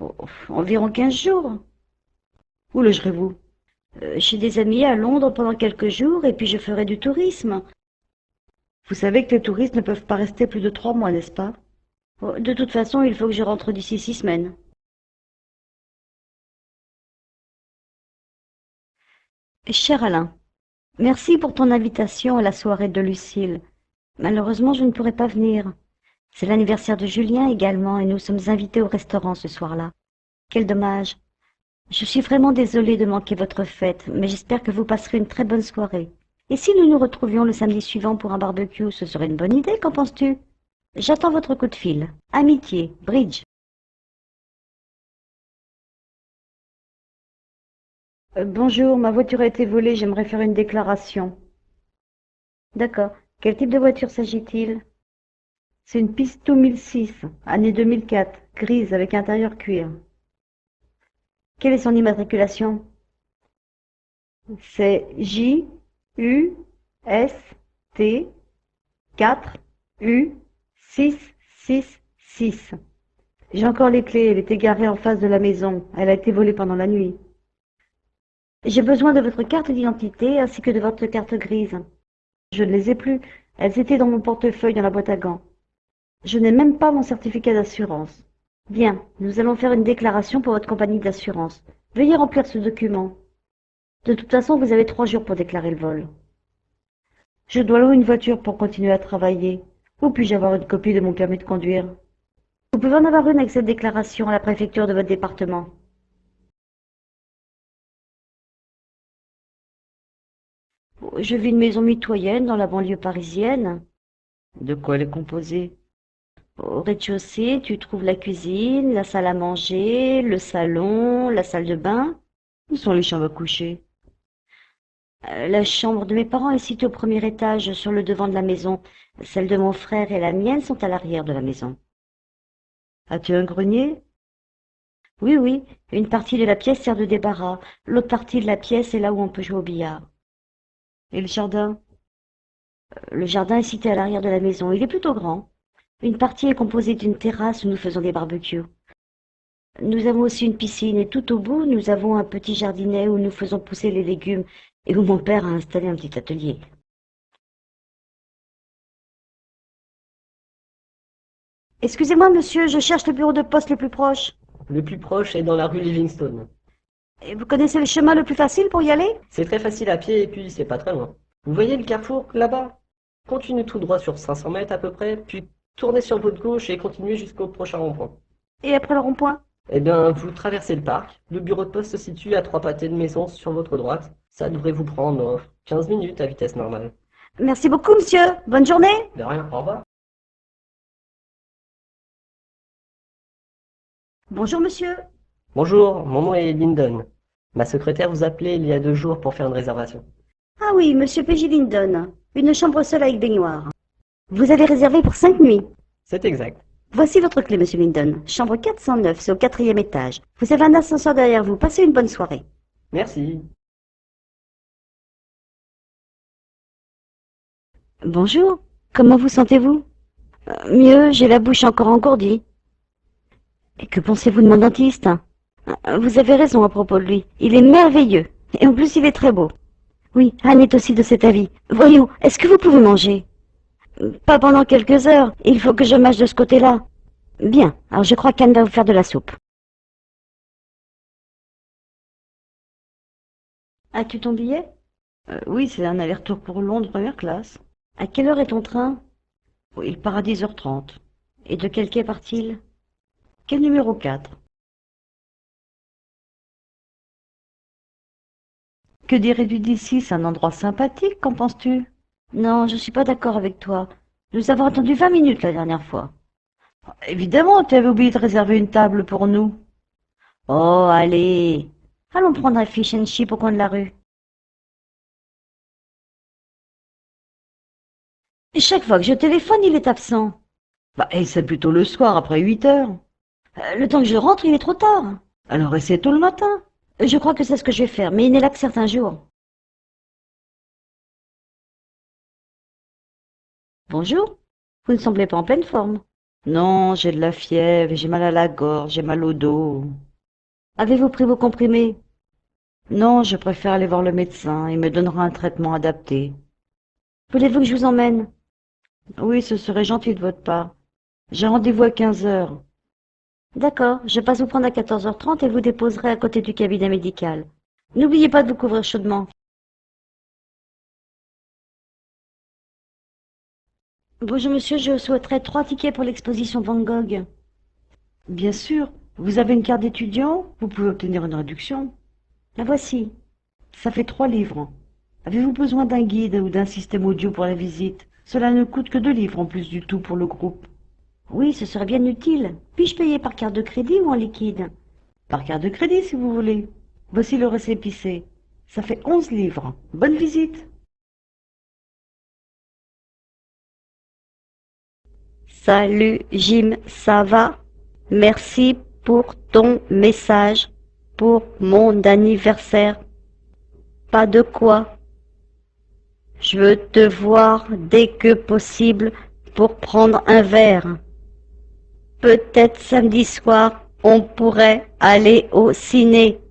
Oh, environ 15 jours. Où logerez-vous? Chez des amis à Londres pendant quelques jours et puis je ferai du tourisme. Vous savez que les touristes ne peuvent pas rester plus de 3 mois, n'est-ce pas? De toute façon, il faut que je rentre d'ici 6 semaines. Cher Alain, merci pour ton invitation à la soirée de Lucille. Malheureusement, je ne pourrai pas venir. C'est l'anniversaire de Julien également et nous sommes invités au restaurant ce soir-là. Quel dommage. Je suis vraiment désolée de manquer votre fête, mais j'espère que vous passerez une très bonne soirée. Et si nous nous retrouvions le samedi suivant pour un barbecue, ce serait une bonne idée, qu'en penses-tu? J'attends votre coup de fil. Amitié, Bridge. Bonjour, ma voiture a été volée, j'aimerais faire une déclaration. D'accord. Quel type de voiture s'agit-il? C'est une Pisto 1006, année 2004, grise avec intérieur cuir. Quelle est son immatriculation? C'est JUST 4U666. J'ai encore les clés, elle est égarée en face de la maison. Elle a été volée pendant la nuit. J'ai besoin de votre carte d'identité ainsi que de votre carte grise. Je ne les ai plus. Elles étaient dans mon portefeuille dans la boîte à gants. Je n'ai même pas mon certificat d'assurance. Bien, nous allons faire une déclaration pour votre compagnie d'assurance. Veuillez remplir ce document. De toute façon, vous avez 3 jours pour déclarer le vol. Je dois louer une voiture pour continuer à travailler. Où puis-je avoir une copie de mon permis de conduire? Vous pouvez en avoir une avec cette déclaration à la préfecture de votre département. Je vis une maison mitoyenne dans la banlieue parisienne. De quoi elle est composée? Au rez-de-chaussée, tu trouves la cuisine, la salle à manger, le salon, la salle de bain. Où sont les chambres à coucher? La chambre de mes parents est située au premier étage, sur le devant de la maison. Celle de mon frère et la mienne sont à l'arrière de la maison. As-tu un grenier? Oui, oui. Une partie de la pièce sert de débarras. L'autre partie de la pièce est là où on peut jouer au billard. Et le jardin? Le jardin est situé à l'arrière de la maison. Il est plutôt grand. Une partie est composée d'une terrasse où nous faisons des barbecues. Nous avons aussi une piscine et tout au bout, nous avons un petit jardinet où nous faisons pousser les légumes et où mon père a installé un petit atelier. Excusez-moi, monsieur, je cherche le bureau de poste le plus proche. Le plus proche est dans la rue Livingstone. Et vous connaissez le chemin le plus facile pour y aller? C'est très facile à pied et puis c'est pas très loin. Vous voyez le carrefour là-bas? Continuez tout droit sur 500 mètres à peu près, puis tournez sur votre gauche et continuez jusqu'au prochain rond-point. Et après le rond-point? Eh bien, vous traversez le parc. Le bureau de poste se situe à 3 pâtés de maison sur votre droite. Ça devrait vous prendre 15 minutes à vitesse normale. Merci beaucoup, monsieur. Bonne journée. De rien, au revoir. Bonjour, monsieur. Bonjour, mon nom est Lyndon. Ma secrétaire vous appelait il y a 2 jours pour faire une réservation. Ah oui, monsieur P.J. Lyndon. Une chambre seule avec baignoire. Vous avez réservé pour 5 nuits. C'est exact. Voici votre clé, monsieur Lyndon. Chambre 409, c'est au 4e étage. Vous avez un ascenseur derrière vous. Passez une bonne soirée. Merci. Bonjour. Comment vous sentez-vous? Mieux, j'ai la bouche encore engourdie. Et que pensez-vous de mon dentiste? Vous avez raison à propos de lui. Il est merveilleux. Et en plus, il est très beau. Oui, Anne est aussi de cet avis. Voyons, est-ce que vous pouvez manger? Pas pendant quelques heures. Il faut que je mâche de ce côté-là. Bien, alors je crois qu'Anne va vous faire de la soupe. As-tu ton billet? Oui, c'est un aller-retour pour Londres, première classe. À quelle heure est ton train? Il part à 10h30. Et de quel quai part-il? Quel numéro 4? Que dirais-tu d'ici? C'est un endroit sympathique, qu'en penses-tu? Non, je suis pas d'accord avec toi. Nous avons attendu 20 minutes la dernière fois. Évidemment, tu avais oublié de réserver une table pour nous. Oh, allez. Allons prendre un fish and chip au coin de la rue. Et chaque fois que je téléphone, il est absent. Et c'est plutôt le soir, après 8 heures. Le temps que je rentre, il est trop tard. Alors essaie tôt le matin. Je crois que c'est ce que je vais faire, mais il n'est là que certains jours. Bonjour. Vous ne semblez pas en pleine forme. Non, j'ai de la fièvre, j'ai mal à la gorge, j'ai mal au dos. Avez-vous pris vos comprimés? Non, je préfère aller voir le médecin. Il me donnera un traitement adapté. Voulez-vous que je vous emmène? Oui, ce serait gentil de votre part. J'ai rendez-vous à 15 heures. D'accord, je passe vous prendre à 14h30 et vous déposerai à côté du cabinet médical. N'oubliez pas de vous couvrir chaudement. Bonjour monsieur, je souhaiterais 3 tickets pour l'exposition Van Gogh. Bien sûr, vous avez une carte d'étudiant, vous pouvez obtenir une réduction. La voici. Ça fait 3 livres. Avez-vous besoin d'un guide ou d'un système audio pour la visite? Cela ne coûte que 2 livres en plus du tout pour le groupe. Oui, ce serait bien utile. Puis-je payer par carte de crédit ou en liquide? Par carte de crédit, si vous voulez. Voici le récépissé. Ça fait 11 livres. Bonne visite. Salut, Jim, ça va? Merci pour ton message pour mon anniversaire. Pas de quoi. Je veux te voir dès que possible pour prendre un verre. Peut-être samedi soir, on pourrait aller au ciné.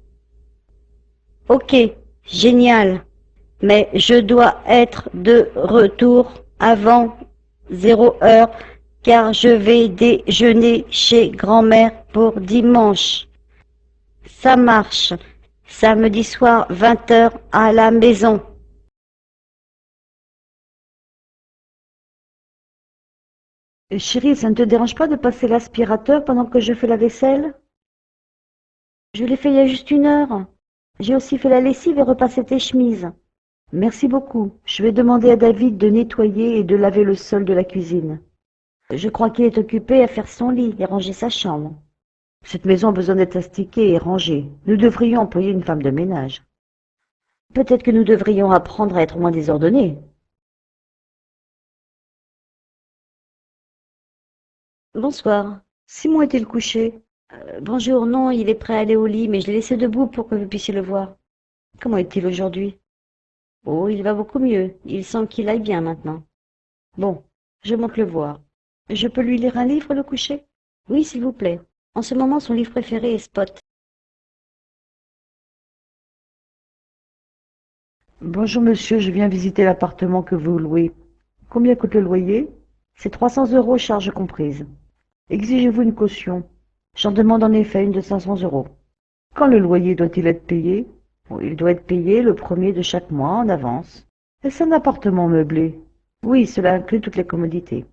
Ok, génial. Mais je dois être de retour avant 0 heure car je vais déjeuner chez grand-mère pour dimanche. Ça marche. Samedi soir, 20 heures à la maison. Chérie, ça ne te dérange pas de passer l'aspirateur pendant que je fais la vaisselle? Je l'ai fait il y a juste 1 heure. J'ai aussi fait la lessive et repassé tes chemises. Merci beaucoup. Je vais demander à David de nettoyer et de laver le sol de la cuisine. Je crois qu'il est occupé à faire son lit et ranger sa chambre. Cette maison a besoin d'être astiquée et rangée. Nous devrions employer une femme de ménage. Peut-être que nous devrions apprendre à être moins désordonnés. Bonsoir. Simon est-il couché? Bonjour, non, il est prêt à aller au lit, mais je l'ai laissé debout pour que vous puissiez le voir. Comment est-il aujourd'hui? Oh, il va beaucoup mieux. Il semble qu'il aille bien maintenant. Bon, je monte le voir. Je peux lui lire un livre, le coucher? Oui, s'il vous plaît. En ce moment, son livre préféré est Spot. Bonjour monsieur, je viens visiter l'appartement que vous louez. Combien coûte le loyer? C'est 300 €, charges comprises. Exigez-vous une caution? J'en demande en effet une de 500 €. Quand le loyer doit-il être payé? Oh, il doit être payé le 1er de chaque mois en avance. Est-ce un appartement meublé? Oui, cela inclut toutes les commodités.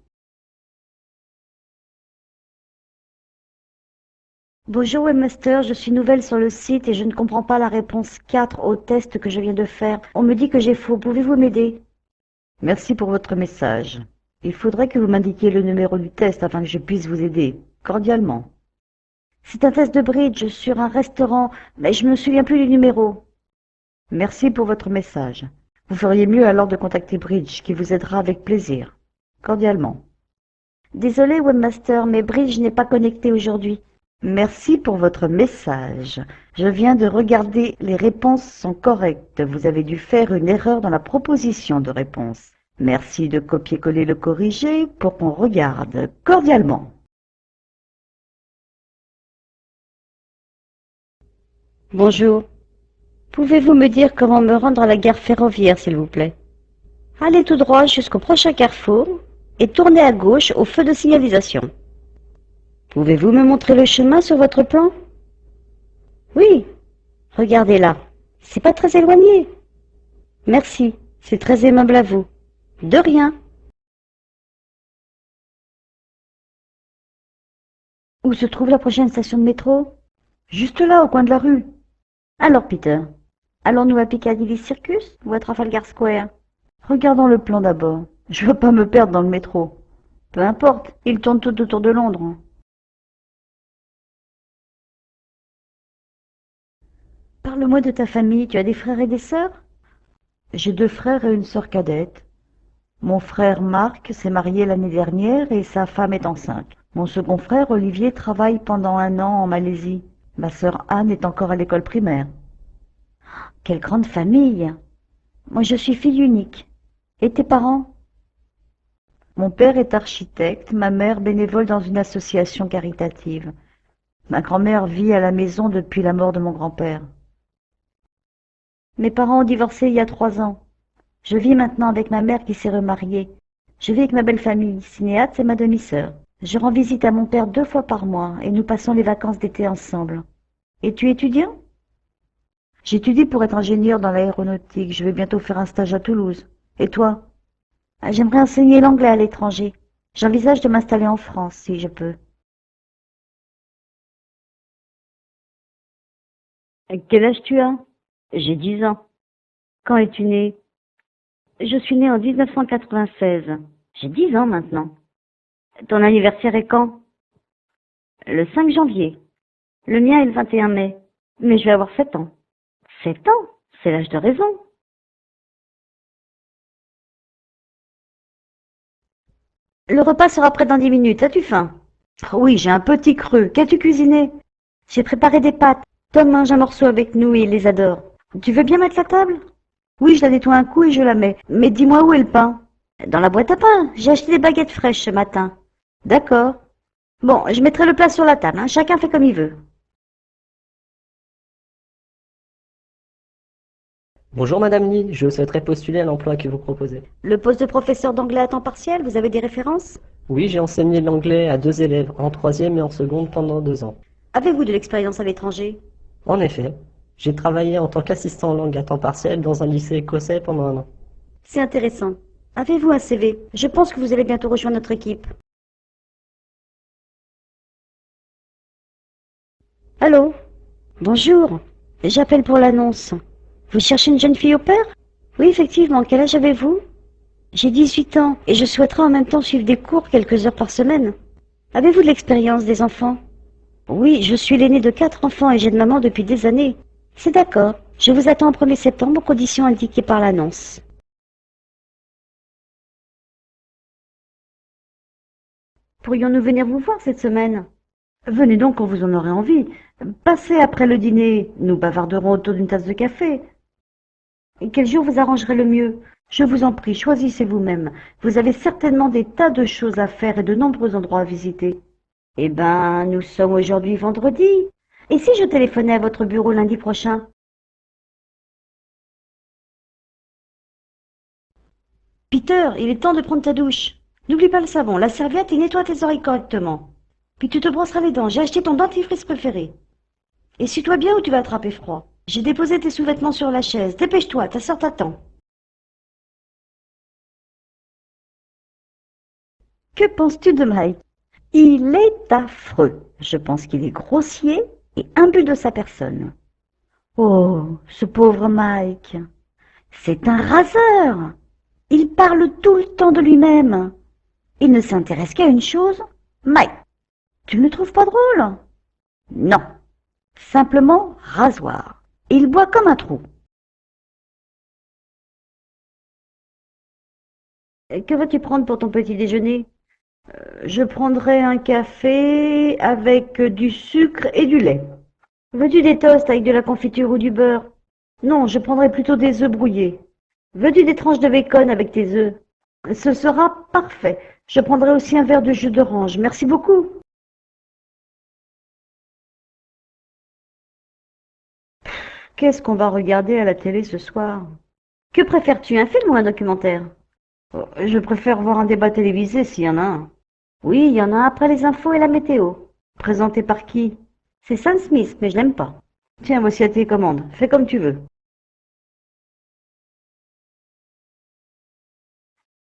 Bonjour webmaster, je suis nouvelle sur le site et je ne comprends pas la réponse 4 au test que je viens de faire. On me dit que j'ai faux, pouvez-vous m'aider? Merci pour votre message. Il faudrait que vous m'indiquiez le numéro du test afin que je puisse vous aider, cordialement. C'est un test de bridge sur un restaurant, mais je ne me souviens plus du numéro. Merci pour votre message. Vous feriez mieux alors de contacter Bridge, qui vous aidera avec plaisir. Cordialement. Désolé webmaster, mais Bridge n'est pas connecté aujourd'hui. Merci pour votre message. Je viens de regarder, les réponses sont correctes. Vous avez dû faire une erreur dans la proposition de réponse. Merci de copier-coller le corrigé pour qu'on regarde. Cordialement. Bonjour. Pouvez-vous me dire comment me rendre à la gare ferroviaire, s'il vous plaît? Allez tout droit jusqu'au prochain carrefour et tournez à gauche au feu de signalisation. Pouvez-vous me montrer le chemin sur votre plan? Oui. Regardez là. C'est pas très éloigné. Merci. C'est très aimable à vous. De rien. Où se trouve la prochaine station de métro? Juste là, au coin de la rue. Alors, Peter, allons-nous à Piccadilly Circus ou à Trafalgar Square? Regardons le plan d'abord. Je ne veux pas me perdre dans le métro. Peu importe, il tourne tout autour de Londres. Parle-moi de ta famille. Tu as des frères et des sœurs? J'ai 2 frères et une sœur cadette. Mon frère Marc s'est marié l'année dernière et sa femme est enceinte. Mon second frère Olivier travaille pendant 1 an en Malaisie. Ma sœur Anne est encore à l'école primaire. Quelle grande famille! Moi, je suis fille unique. Et tes parents? Mon père est architecte, ma mère bénévole dans une association caritative. Ma grand-mère vit à la maison depuis la mort de mon grand-père. Mes parents ont divorcé il y a 3 ans. Je vis maintenant avec ma mère qui s'est remariée. Je vis avec ma belle famille, cinéate et ma demi-sœur. Je rends visite à mon père 2 fois par mois et nous passons les vacances d'été ensemble. Et tu es étudiant? J'étudie pour être ingénieur dans l'aéronautique. Je vais bientôt faire un stage à Toulouse. Et toi? J'aimerais enseigner l'anglais à l'étranger. J'envisage de m'installer en France, si je peux. Quel âge tu as? J'ai 10 ans. Quand es-tu né? Je suis née en 1996. J'ai 10 ans maintenant. Ton anniversaire est quand? Le 5 janvier. Le mien est le 21 mai. Mais je vais avoir 7 ans. 7 ans? C'est l'âge de raison. Le repas sera prêt dans 10 minutes. As-tu faim? Oui, j'ai un petit creux. Qu'as-tu cuisiné? J'ai préparé des pâtes. Tom mange un morceau avec nous et il les adore. Tu veux bien mettre la table? Oui, je la nettoie un coup et je la mets. Mais dis-moi où est le pain? Dans la boîte à pain. J'ai acheté des baguettes fraîches ce matin. D'accord. Bon, je mettrai le plat sur la table. Chacun fait comme il veut. Bonjour Madame Lee, je souhaiterais postuler à l'emploi que vous proposez. Le poste de professeur d'anglais à temps partiel, vous avez des références? Oui, j'ai enseigné l'anglais à 2 élèves, en 3e et en seconde pendant 2 ans. Avez-vous de l'expérience à l'étranger? En effet, j'ai travaillé en tant qu'assistant en langue à temps partiel dans un lycée écossais pendant 1 an. C'est intéressant. Avez-vous un CV? Je pense que vous allez bientôt rejoindre notre équipe. Allô? Bonjour. J'appelle pour l'annonce. Vous cherchez une jeune fille au pair? Oui, effectivement. Quel âge avez-vous? J'ai 18 ans et je souhaiterais en même temps suivre des cours quelques heures par semaine. Avez-vous de l'expérience des enfants? Oui, je suis l'aîné de 4 enfants et j'ai de maman depuis des années. C'est d'accord. Je vous attends au 1er septembre aux conditions indiquées par l'annonce. Pourrions-nous venir vous voir cette semaine? Venez donc quand vous en aurez envie. Passez après le dîner, nous bavarderons autour d'une tasse de café. Et quel jour vous arrangerez le mieux? Je vous en prie, choisissez vous-même. Vous avez certainement des tas de choses à faire et de nombreux endroits à visiter. Eh ben, nous sommes aujourd'hui vendredi. Et si je téléphonais à votre bureau lundi prochain? Peter, il est temps de prendre ta douche. N'oublie pas le savon, la serviette et nettoie tes oreilles correctement. Puis tu te brosseras les dents, j'ai acheté ton dentifrice préféré. Essuie-toi bien ou tu vas attraper froid. J'ai déposé tes sous-vêtements sur la chaise. Dépêche-toi, ta sœur t'attend. Que penses-tu de Mike? Il est affreux. Je pense qu'il est grossier et imbu de sa personne. Oh, ce pauvre Mike. C'est un raseur. Il parle tout le temps de lui-même. Il ne s'intéresse qu'à une chose. Mike, tu ne le trouves pas drôle? Non. Simplement rasoir. Il boit comme un trou. Que vas-tu prendre pour ton petit déjeuner? Je prendrai un café avec du sucre et du lait. Veux-tu des toasts avec de la confiture ou du beurre? Non, je prendrai plutôt des œufs brouillés. Veux-tu des tranches de bacon avec tes œufs? Ce sera parfait. Je prendrai aussi un verre de jus d'orange. Merci beaucoup. Qu'est-ce qu'on va regarder à la télé ce soir? Que préfères-tu, un film ou un documentaire? Je préfère voir un débat télévisé s'il y en a un. Oui, il y en a un après les infos et la météo. Présenté par qui? C'est Sam Smith, mais je l'aime pas. Tiens, voici à tes commandes. Fais comme tu veux.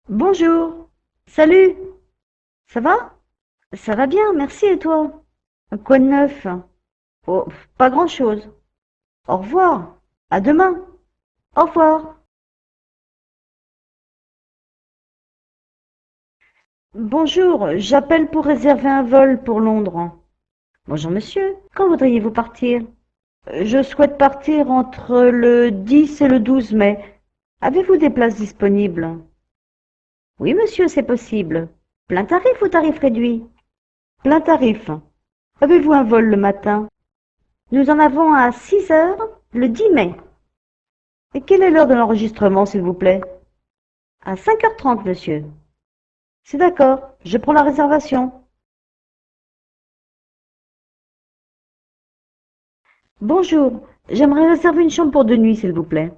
Bonjour. Salut. Ça va? Ça va bien, merci, et toi? Quoi de neuf? Oh, pas grand-chose. Au revoir. À demain. Au revoir. Bonjour, j'appelle pour réserver un vol pour Londres. Bonjour monsieur, quand voudriez-vous partir? Je souhaite partir entre le 10 et le 12 mai. Avez-vous des places disponibles? Oui monsieur, c'est possible. Plein tarif ou tarif réduit? Plein tarif. Avez-vous un vol le matin? Nous en avons à 6 heures le 10 mai. Et quelle est l'heure de l'enregistrement, s'il vous plaît? À 5h30, monsieur. C'est d'accord, je prends la réservation. Bonjour, j'aimerais réserver une chambre pour 2 nuits, s'il vous plaît.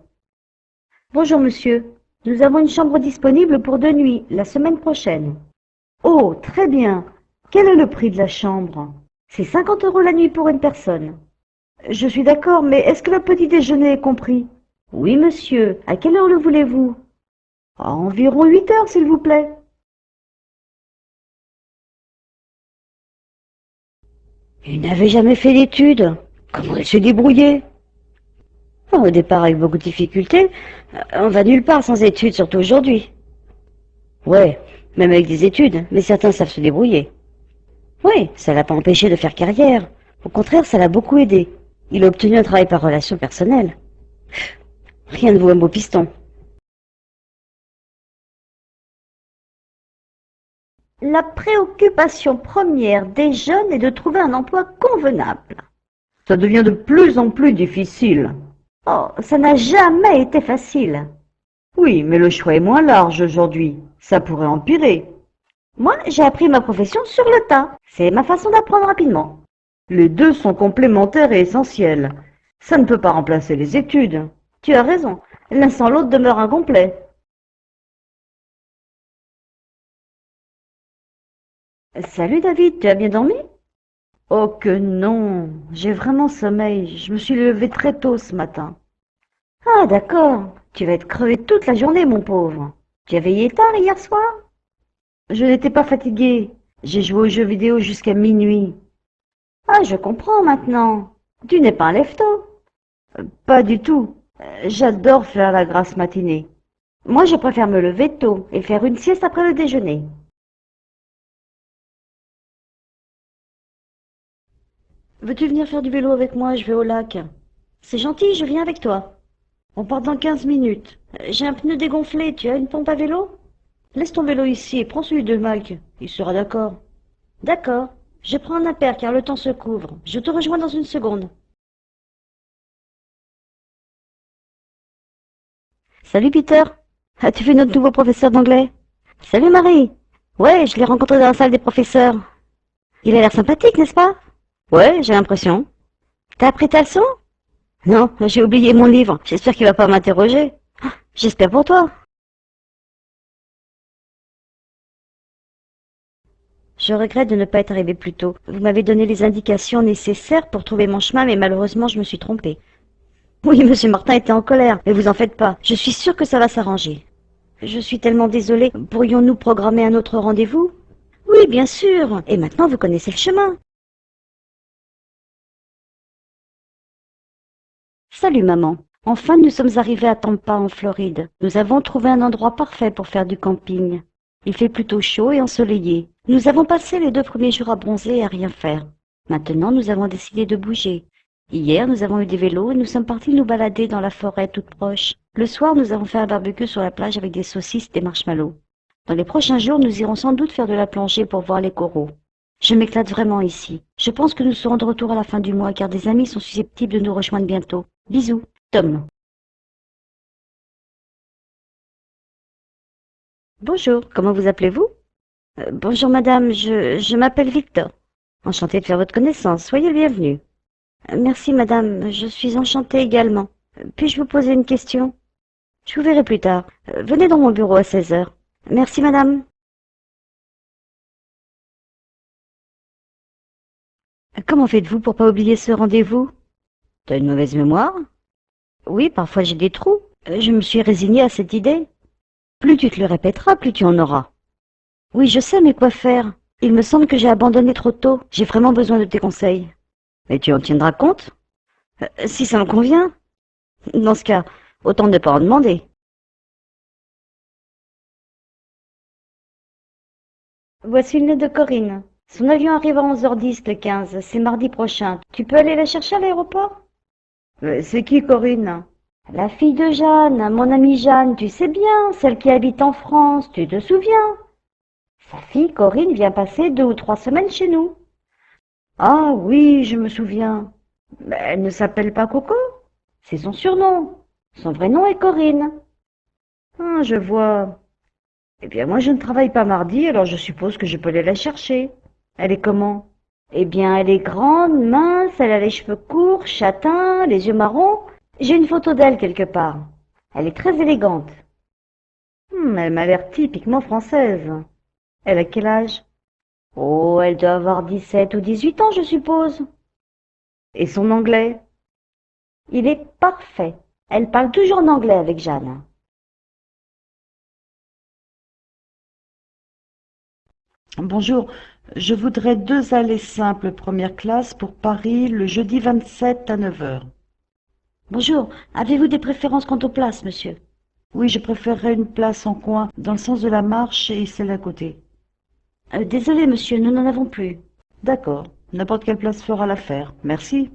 Bonjour, monsieur. Nous avons une chambre disponible pour 2 nuits, la semaine prochaine. Oh, très bien. Quel est le prix de la chambre? C'est 50 € la nuit pour une personne. Je suis d'accord, mais est-ce que le petit déjeuner est compris? Oui, monsieur. À quelle heure le voulez-vous? À environ 8 heures, s'il vous plaît. Il n'avait jamais fait d'études. Comment il se débrouillait? Bon, au départ, avec beaucoup de difficultés, on va nulle part sans études, surtout aujourd'hui. Ouais, même avec des études, mais certains savent se débrouiller. Oui, ça l'a pas empêché de faire carrière. Au contraire, ça l'a beaucoup aidé. Il a obtenu un travail par relation personnelle. Rien ne vaut un beau piston. La préoccupation première des jeunes est de trouver un emploi convenable. Ça devient de plus en plus difficile. Oh, ça n'a jamais été facile. Oui, mais le choix est moins large aujourd'hui. Ça pourrait empirer. Moi, j'ai appris ma profession sur le tas. C'est ma façon d'apprendre rapidement. Les deux sont complémentaires et essentiels. Ça ne peut pas remplacer les études. Tu as raison, l'un sans l'autre demeure incomplet. Salut David, tu as bien dormi? Oh que non, j'ai vraiment sommeil, je me suis levé très tôt ce matin. Ah d'accord, tu vas être crevé toute la journée mon pauvre. Tu as veillé tard hier soir? Je n'étais pas fatigué, j'ai joué aux jeux vidéo jusqu'à minuit. Ah je comprends maintenant, tu n'es pas un lève-tôt. Pas du tout, j'adore faire la grasse matinée. Moi je préfère me lever tôt et faire une sieste après le déjeuner. Veux-tu venir faire du vélo avec moi? Je vais au lac. C'est gentil, je viens avec toi. On part dans 15 minutes. J'ai un pneu dégonflé, tu as une pompe à vélo? Laisse ton vélo ici et prends celui de Mac. Il sera d'accord. D'accord. Je prends un impair car le temps se couvre. Je te rejoins dans une seconde. Salut Peter. As-tu vu notre nouveau professeur d'anglais? Salut Marie. Ouais, je l'ai rencontré dans la salle des professeurs. Il a l'air sympathique, n'est-ce pas? Ouais, j'ai l'impression. T'as appris ta leçon? Non, j'ai oublié mon livre. J'espère qu'il va pas m'interroger. J'espère pour toi. Je regrette de ne pas être arrivé plus tôt. Vous m'avez donné les indications nécessaires pour trouver mon chemin, mais malheureusement, je me suis trompée. Oui, monsieur Martin était en colère, mais vous en faites pas. Je suis sûre que ça va s'arranger. Je suis tellement désolée. Pourrions-nous programmer un autre rendez-vous? Oui, bien sûr. Et maintenant, vous connaissez le chemin. Salut maman. Enfin, nous sommes arrivés à Tampa, en Floride. Nous avons trouvé un endroit parfait pour faire du camping. Il fait plutôt chaud et ensoleillé. Nous avons passé les 2 premiers jours à bronzer et à rien faire. Maintenant, nous avons décidé de bouger. Hier, nous avons eu des vélos et nous sommes partis nous balader dans la forêt toute proche. Le soir, nous avons fait un barbecue sur la plage avec des saucisses et des marshmallows. Dans les prochains jours, nous irons sans doute faire de la plongée pour voir les coraux. Je m'éclate vraiment ici. Je pense que nous serons de retour à la fin du mois car des amis sont susceptibles de nous rejoindre bientôt. Bisous, Tom. Bonjour, comment vous appelez-vous? Bonjour madame, je m'appelle Victor. Enchanté de faire votre connaissance, soyez le bienvenu. Merci madame, je suis enchantée également. Puis-je vous poser une question? Je vous verrai plus tard. Venez dans mon bureau à 16 heures. Merci madame. Comment faites-vous pour pas oublier ce rendez-vous? T'as une mauvaise mémoire? Oui, parfois j'ai des trous. Je me suis résignée à cette idée. Plus tu te le répéteras, plus tu en auras. Oui, je sais, mais quoi faire? Il me semble que j'ai abandonné trop tôt. J'ai vraiment besoin de tes conseils. Mais tu en tiendras compte? Si ça me convient. Dans ce cas, autant ne pas en demander. Voici une lettre de Corinne. Son avion arrive à 11h10 le 15. C'est mardi prochain. Tu peux aller la chercher à l'aéroport? C'est qui Corinne? La fille de Jeanne, mon amie Jeanne, tu sais bien, celle qui habite en France, tu te souviens? Sa fille Corinne vient passer 2 ou 3 semaines chez nous. Ah oui, je me souviens. Mais elle ne s'appelle pas Coco? C'est son surnom. Son vrai nom est Corinne. Ah, je vois. Eh bien, moi je ne travaille pas mardi, alors je suppose que je peux aller la chercher. Elle est comment? Eh bien, elle est grande, mince, elle a les cheveux courts, châtains, les yeux marrons. J'ai une photo d'elle quelque part. Elle est très élégante. Elle m'a l'air typiquement française. Elle a quel âge? Oh, elle doit avoir 17 ou 18 ans, je suppose. Et son anglais? Il est parfait. Elle parle toujours en anglais avec Jeanne. Bonjour, je voudrais 2 allées simples première classe pour Paris le jeudi 27 à 9 heures. Bonjour, avez-vous des préférences quant aux places, monsieur? Oui, je préférerais une place en coin, dans le sens de la marche et celle à côté. Désolé, monsieur, nous n'en avons plus. D'accord, n'importe quelle place fera l'affaire. Merci.